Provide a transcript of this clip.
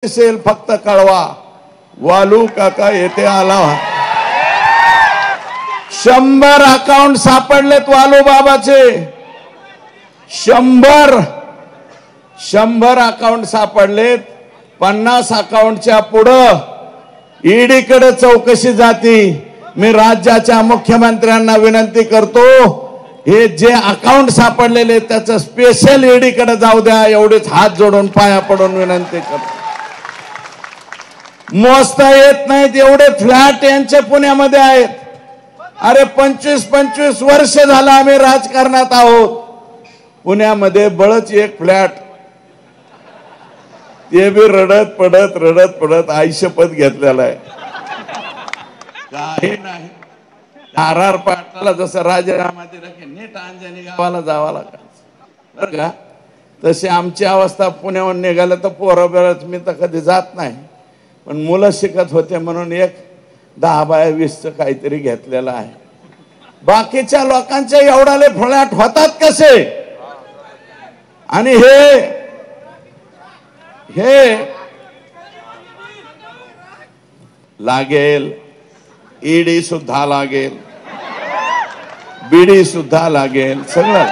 असेल फक्त कळवा. वालू काका येथे आला. 100 अकाउंट सापडलेत वालू बाबाचे. 100 अकाउंट सापडलेत. 50 अकाउंटच्या पुढे ईडी कडे चौकशी जाती. मी राज्याच्या मुख्यमंत्र्यांना विनंती करतो, हे जे अकाउंट सापडलेले त्याचं स्पेशल ईडी कडे जाऊ द्या. एवढेच हात जोडून पाया पडून विनंती करतो. मोजता येत नाहीत एवढे फ्लॅट यांचे पुण्यामध्ये आहेत. अरे 25 वर्ष झालं आम्ही राजकारणात आहोत. पुण्यामध्ये बळच एक फ्लॅट, ते बी रडत पडत आयुष्यपद घेतलेला आहे. काही नाही. आर पाटलाला जसं राजीनामा दिला की नीट अंजनी गावाला जावं लागलं बरं का, तशी आमची अवस्था. पुण्याहून निघालं तर पोरं बेरच मी तर कधी जात नाही, पण मुलं शिकत होते म्हणून एक 10 बाय 20 काहीतरी घेतलेलं आहे. बाकीच्या लोकांचे एवढाले फ्लॅट होतात कसे? आणि हे लागेल, ईडी सुद्धा लागेल, बीडी सुद्धा लागेल, सगळं